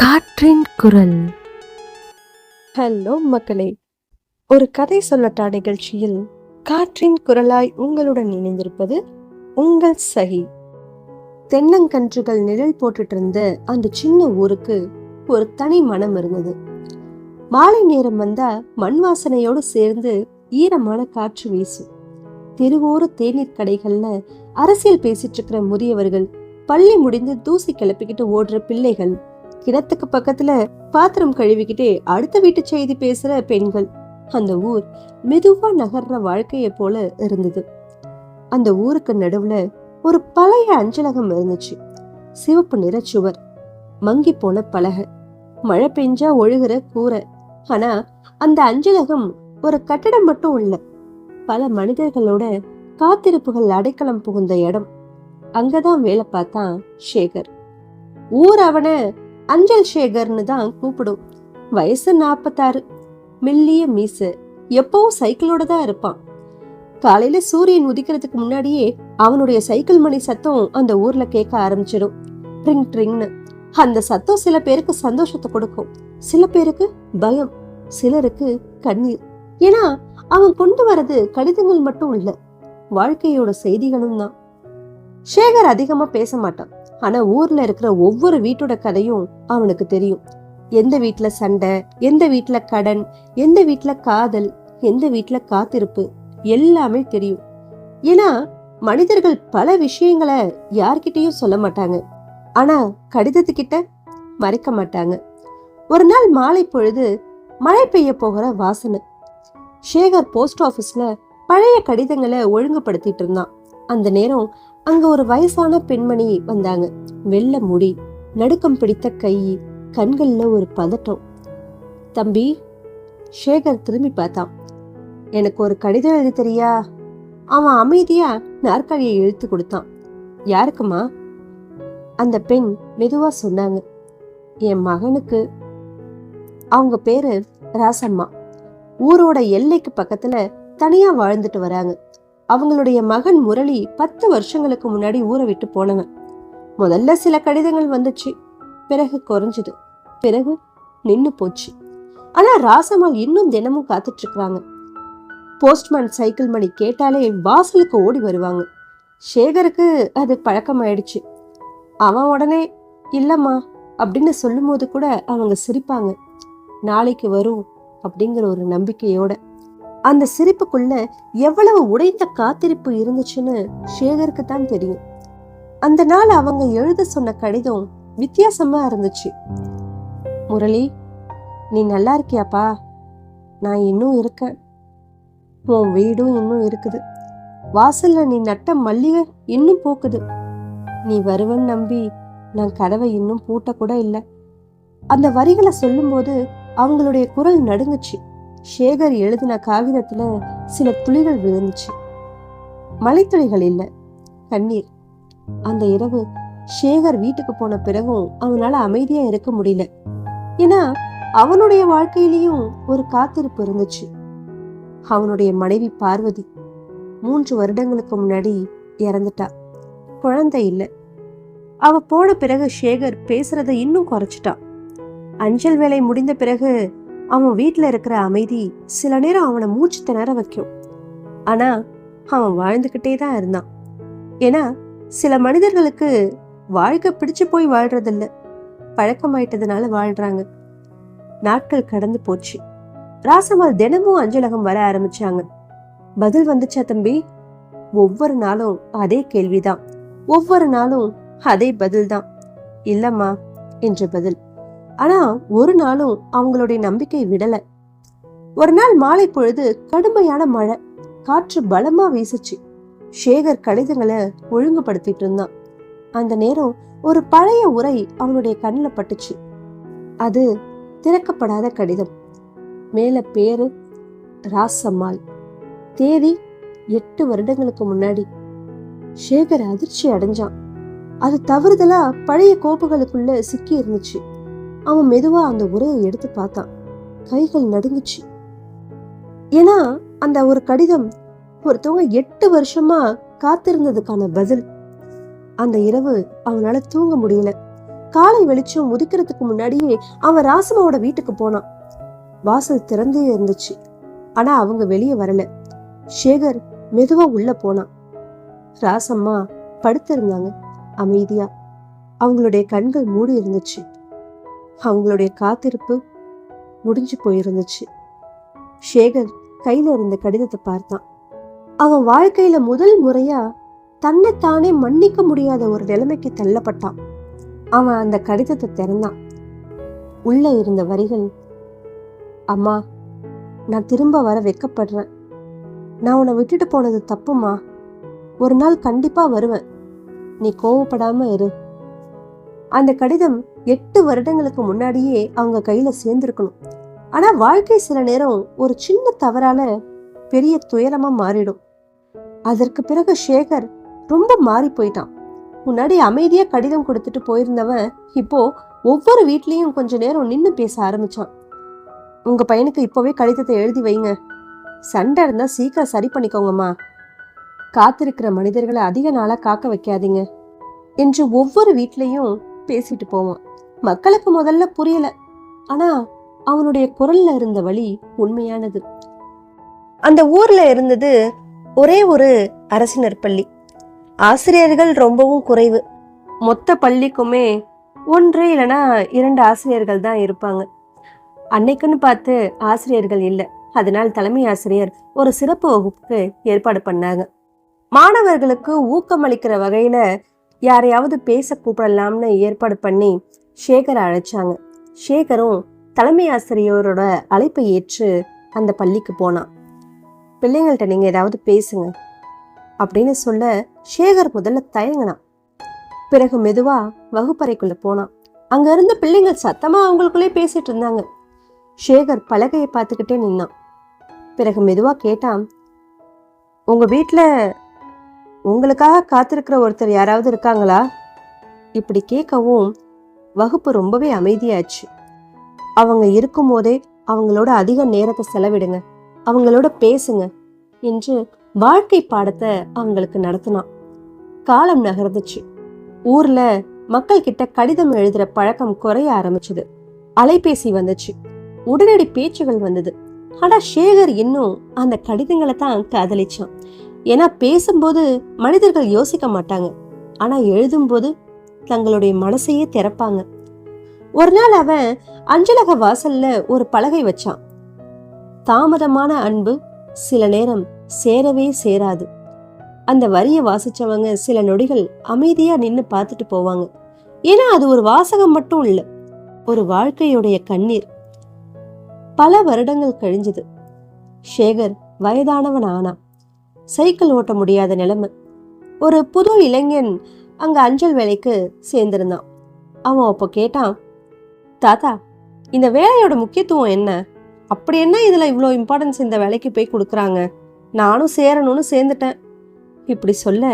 காற்றின் குரல். ஹலோ மக்களே, ஒரு கதை சொல்லட்டா நிகழ்ச்சியில் காற்றின் குரலாய் உங்களுடன் இணைந்திருப்பது உங்கள் சகி. தென்னங்கன்றுகள் நிழல் போட்டுட்டு இருந்த அந்த சின்ன ஊருக்கு ஒரு தனி மனம் இருந்தது. மாலை நேரம் வந்தா மண் வாசனையோடு சேர்ந்து ஈரமான காற்று வீசும். தெருவோர தேநீர் கடைகள்ல அரசியல் பேசிட்டு இருக்கிற முதியவர்கள், பள்ளி முடிந்து தூசி கிளப்பிக்கிட்டு ஓடுற பிள்ளைகள், கிணத்துக்கு பக்கத்துல பாத்திரம் கழுவிக்கிட்டே அடுத்த வீட்டு செய்தி பேசுற பெண்கள், அந்த ஊர் மெதுவா நகர்ற வாழ்க்கைய போல இருந்தது. அந்த ஊருக்கு நடுவுல ஒரு பழைய அஞ்சலகம் இருந்துச்சு. சிவப்பு நிற சுவர், மங்கி போன பலகை, மழை பெஞ்சா ஒழுகுற கூரை. ஆனா அந்த அஞ்சலகம் ஒரு கட்டடம் மட்டும் இல்ல, பல மனிதர்களோட காத்திருப்புகள் அடைக்கலம் புகுந்த இடம். அங்கதான் வேலை பார்த்தான் சேகர். ஊர் அவனை அஞ்சல் சேகர்னு தான் கூப்பிடும். வயசு 46, மெல்லிய மீச, எப்பவும் சைக்கிளோட தான் இருப்பான். காலையில சூரியன் உதிக்கிறதுக்கு முன்னாடியே அவனுடைய சைக்கிள் மணி சத்தம் அந்த ஊர்ல கேட்க ஆரம்பிச்சிடும். ட்ரிங் ட்ரிங்னு. அந்த சத்தம் சில பேருக்கு சந்தோஷத்தை கொடுக்கும், சில பேருக்கு பயம், சிலருக்கு கண்ணீர். ஏன்னா அவன் கொண்டு வரது கடிதங்கள் மட்டும் இல்ல, வாழ்க்கையோட செய்திகளும் தான். சேகர் அதிகமா பேச மாட்டான். ஆனா ஊர்ல இருக்கிற ஒவ்வொரு வீட்டோட கதையும் அவனுக்கு தெரியும். எந்த வீட்டுல சண்டை, எந்த வீட்டுல கடன், எந்த வீட்டுல காதல், எந்த வீட்டுல காத்திருப்பு, எல்லாமே தெரியும். ஏன்னா மனிதர்கள் பல விஷயங்களை யார்கிட்டயும் சொல்ல மாட்டாங்க, ஆனா கடிதத்துக்கிட்ட மறைக்க மாட்டாங்க. ஒரு நாள் மாலை பொழுது மழை பெய்ய போகிற வாசனை. சேகர் போஸ்ட் ஆபீஸ்ல பழைய கடிதங்களை ஒழுங்குபடுத்திட்டு இருந்தான். அந்த நேரம் அங்க ஒரு வயசான பெண்மணி வந்தாங்க. வெள்ளை முடி, நடுக்கம் பிடித்த கை, கண்கள்ல ஒரு பதட்டம். தம்பி, சேகர் திரும்பி பார்த்தான். எனக்கு ஒரு கடிதம் எழுதி தெரியா? அவன் அமைதியா நாற்காலியை இழுத்து கொடுத்தான். யாருக்குமா? அந்த பெண் மெதுவா சொன்னாங்க, என் மகனுக்கு. அவங்க பேரு ராசம்மா. ஊரோட எல்லைக்கு பக்கத்துல தனியா வாழ்ந்துட்டு வராங்க. அவங்களுடைய மகன் முரளி 10 வருஷங்களுக்கு முன்னாடி ஊரை விட்டு போனவன். முதல்ல சில கடிதங்கள் வந்துச்சு, பிறகு குறைஞ்சது, பிறகு நின்னு போச்சு. ஆனா ராசம்மாள் இன்னும் தினமும் காத்துட்டு இருக்காங்க. போஸ்ட்மேன் சைக்கிள் மணி கேட்டாலே வாசலுக்கு ஓடி வருவாங்க. சேகருக்கு அது பழக்கமாயிடுச்சு. அவன் உடனே இல்லம்மா அப்படின்னு சொல்லும் போது கூட அவங்க சிரிப்பாங்க. நாளைக்கு வரும் அப்படிங்கிற ஒரு நம்பிக்கையோட. அந்த சிரிப்புக்குள்ள எவ்வளவு உடைந்த காத்திருப்பு இருந்துச்சுன்னு சேகருக்கு தான் தெரியும். அந்த நாள் அவங்க எழுத சொன்ன கடிதம் வித்தியாசமா இருந்துச்சு. முரளி, நீ நல்லா இருக்கியாப்பா? நான் இன்னும் இருக்கேன். உன் வீடும் இன்னும் இருக்குது. வாசல்ல நீ நட்ட மல்லிகை இன்னும் பூக்குது. நீ வருவன்னு நம்பி நான் கதவை இன்னும் பூட்ட கூட இல்லை. அந்த வரிகளை சொல்லும் போது அவங்களுடைய குரல் நடுங்குச்சு. சேகர் எழுதின காகிதத்துல சில துளிகள் விழுந்துச்சு. மலைத்துளிகள் இல்ல, கண்ணீர். அந்த இரவு சேகர் வீட்டுக்கு போன பிறகும் அவனால அமைதியா இருக்க முடியல. ஏன்னா அவனுடைய வாழ்க்கையிலையும் ஒரு காத்திருப்பு இருந்துச்சு. அவனுடைய மனைவி பார்வதி 3 வருடங்களுக்கு முன்னாடி இறந்துட்டா. குழந்தை இல்லை. அவ போன பிறகு சேகர் பேசுறத இன்னும் குறைச்சிட்டான். அஞ்சல் வேலை முடிந்த பிறகு அவன் வீட்டுல இருக்கிற அமைதி சில நேரம் அவனை மூச்சு திணற வைக்கும். ஆனா அவன் வாழ்ந்துகிட்டே தான் இருந்தான். ஏன்னா சில மனிதர்களுக்கு வாழ்க்கை பிடிச்சு போய் வாழ்றதில்ல, பழக்கமாயிட்டதுனால வாழ்றாங்க. நாட்கள் கடந்து போச்சு. ராசம்மாள் தினமும் அஞ்சலகம் வர ஆரம்பிச்சாங்க. பதில் வந்துச்சா தம்பி? ஒவ்வொரு நாளும் அதே கேள்விதான், ஒவ்வொரு நாளும் அதே பதில் தான், இல்லம்மா என்ற பதில். ஆனா ஒரு நாளும் அவங்களுடைய நம்பிக்கை விடல. ஒரு நாள் மாலை பொழுது கடுமையான மழை, காற்று பலமா வீசுச்சு. சேகர் கடிதங்களை ஒழுங்குபடுத்திட்டு இருந்தான். அந்த நேரம் ஒரு பழைய உரை அவனுடைய கண்ணில் பட்டுச்சு. அது திறக்கப்படாத கடிதம். மேல பேரு ராசம்மாள், தேதி 8 வருடங்களுக்கு முன்னாடி. சேகர் அதிர்ச்சி அடைஞ்சான். அது தவறுதலா பழைய கோப்புகளுக்குள்ள சிக்கி இருந்துச்சு. அவன் மெதுவா அந்த உரையை எடுத்து பார்த்தான். கைகள் நடுங்குச்சு. ஏன்னா அந்த ஒரு கடிதம் ஒருத்தவங்க 8 வருஷமா காத்திருந்ததுக்கான பதில். அந்த இரவு அவனால தூங்க முடியல. காலை வெளிச்சம் உதிக்கிறதுக்கு முன்னாடியே அவன் ராசம்மாவோட வீட்டுக்கு போனான். வாசல் திறந்தே இருந்துச்சு. ஆனா அவங்க வெளியே வரல. சேகர் மெதுவா உள்ள போனான். ராசம்மா படுத்திருந்தாங்க அமைதியா. அவங்களுடைய கண்கள் மூடி இருந்துச்சு. அவங்களுடைய காத்திருப்பு முடிஞ்சு போயிருந்துச்சு. சேகர் கையில இருந்த கடிதத்தை பார்த்தான். அவன் வாழ்க்கையில முதல் முறையா தன்னைத்தானே மன்னிக்க முடியாத ஒரு நிலைமைக்கு தள்ளப்பட்டான். அவன் அந்த கடிதத்தை திறந்தான். உள்ள இருந்த வரிகள்: அம்மா, நான் திரும்ப வர வெக்கப்படுறேன். நான் உன்னை விட்டுட்டு போனது தப்புமா. ஒரு நாள் கண்டிப்பா வருவேன். நீ கோவப்படாம இரு. அந்த கடிதம் 8 வருடங்களுக்கு முன்னாடியே அவங்க கையில சேர்ந்திருக்கணும். ஆனா வாழ்க்கை சில நேரம் ஒரு சின்ன தவறால பெரிய துயரமா மாறிடும். அதற்கு பிறகு சேகர் ரொம்ப மாறி போயிட்டான். முன்னாடி அமைதியா கடிதம் கொடுத்துட்டு போயிருந்தவன் இப்போ ஒவ்வொரு வீட்லயும் கொஞ்ச நேரம் நின்னு பேச ஆரம்பிச்சான். உங்க பையனுக்கு இப்பவே கடிதத்தை எழுதி வைங்க. சண்டை இருந்தா சீக்கிரம் சரி பண்ணிக்கோங்கம்மா. காத்திருக்கிற மனிதர்களை அதிக நாளா காக்க வைக்காதீங்க என்று ஒவ்வொரு வீட்லயும் பேசிட்டு போவான். மக்களுக்கு முதல்ல புரியல. ஆனா அவனுடைய குரல்ல இருந்த வலி உண்மையானது. அந்த ஊர்ல இருந்தது ஒரே ஒரு அரசினர் பள்ளி. ஆசிரியர்கள் ரொம்பவும் குறைவு. மொத்த பள்ளிக்குமே 1 இல்லைன்னா 2 ஆசிரியர்கள் தான் இருப்பாங்க. அன்னைக்குன்னு பார்த்து ஆசிரியர்கள் இல்லை. அதனால் தலைமை ஆசிரியர் ஒரு சிறப்பு வகுப்புக்கு ஏற்பாடு பண்ணாங்க. மாணவர்களுக்கு ஊக்கமளிக்கிற வகையில யாரையாவது பேச கூப்பிடலாம்னு ஏற்பாடு பண்ணி சேகரை அழைச்சாங்க. சேகரும் தலைமை ஆசிரியரோட அழைப்பை ஏற்று அந்த பள்ளிக்கு போனான். பிள்ளைங்கள்ட்ட நீங்க ஏதாவது பேசுங்க அப்படின்னு சொல்ல சேகர் முதல்ல தயங்கினான். பிறகு மெதுவா வகுப்பறைக்குள்ள போனான். அங்க இருந்த பிள்ளைங்க சத்தமா அவங்களுக்குள்ளே பேசிட்டு இருந்தாங்க. சேகர் பலகையை பார்த்துக்கிட்டே நின்னான். பிறகு மெதுவா கேட்டான், உங்க வீட்டுல உங்களுக்காக காத்திருக்கிற ஒருத்தர் யாராவது இருக்காங்களா? இப்படி கேட்கவும் வகுப்பு ரொம்பவே அமைதியாச்சு. அவங்க இருக்கும் போதே அவங்களோட அதிக நேரத்தை செலவிடுங்க, அவங்களோட பேசுங்க என்று வாழ்க்கை பாடத்தை அவங்களுக்கு நடத்தினான். காலம் நகர்ந்துச்சு. ஊர்ல மக்கள் கிட்ட கடிதம் எழுதுற பழக்கம் குறைய ஆரம்பிச்சது. அலைபேசி வந்துச்சு. உடனடி பேச்சுகள் வந்தது. ஆனா சேகர் இன்னும் அந்த கடிதங்களை தான் காதலிச்சான். ஏன்னா பேசும்போது மனிதர்கள் யோசிக்க மாட்டாங்க. ஆனா எழுதும்போது தங்களுடைய மனசையே திறப்பாங்க. ஒரு நாள் அவன் அஞ்சலக வாசல்ல ஒரு பலகை வச்சான். தாமதமான அன்பு சில நேரம் சேரவே சேராது. அந்த வரிய வாசிச்சவங்க சில நொடிகள் அமைதியா நின்னு பார்த்துட்டு போவாங்க. ஏன்னா அது ஒரு வாசகம் மட்டும் இல்ல, ஒரு வாழ்க்கையுடைய கண்ணீர். பல வருடங்கள் கழிஞ்சது. சேகர் வயதானவன் ஆனான். சைக்கிள் ஓட்ட முடியாத நிலைமை. ஒரு புது இளைஞன் அங்க அஞ்சல் வேலைக்கு சேர்ந்திருந்தான். அவன் அப்போ கேட்டான், தாத்தா, இந்த வேலையோட முக்கியத்துவம் என்ன? அப்படி என்ன இதுல இவ்வளோ இம்பார்ட்டன்ஸ் இந்த வேலைக்கு போய் கொடுக்குறாங்க? நானும் சேரணும்னு சேர்ந்துட்டேன். இப்படி சொல்ல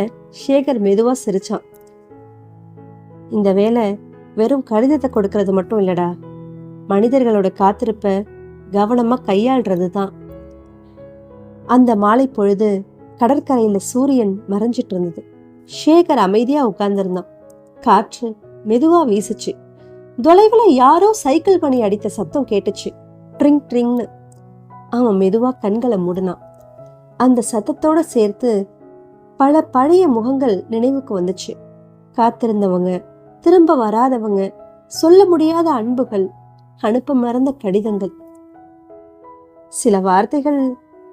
சேகர் மெதுவா சிரிச்சான். இந்த வேலை வெறும் கடிதத்தை கொடுக்கறது மட்டும் இல்லடா, மனிதர்களோட காத்திருப்ப கவனமா கையாள்றது தான். அந்த மாலை பொழுது கடற்கரையில சூரியன் மறைஞ்சிட்டு இருந்தது. சேகர் அமைதியா உட்கார்ந்திருந்தான். காற்று மெதுவா வீசுச்சு. தொலைவுல யாரோ சைக்கிள் பணி அடித்த சத்தம் கேட்டுச்சு. ட்ரிங் ட்ரிங்னு. அவன் மெதுவா கண்களை மூடினான். அந்த சத்தத்தோட சேர்த்து பல பழைய முகங்கள் நினைவுக்கு வந்துச்சு. காத்திருந்தவங்க, திரும்ப வராதவங்க, சொல்ல முடியாத அன்புகள், அனுப்ப மறந்த கடிதங்கள். சில வார்த்தைகள்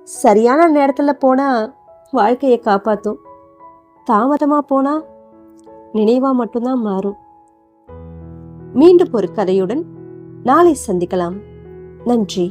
சரியான நேரத்துல போனா வாழ்க்கையை காப்பாத்தும். தாமதமா போனா நினைவா மட்டும்தான் மாறும். மீண்டும் ஒரு கதையுடன் நாளை சந்திக்கலாம். நன்றி.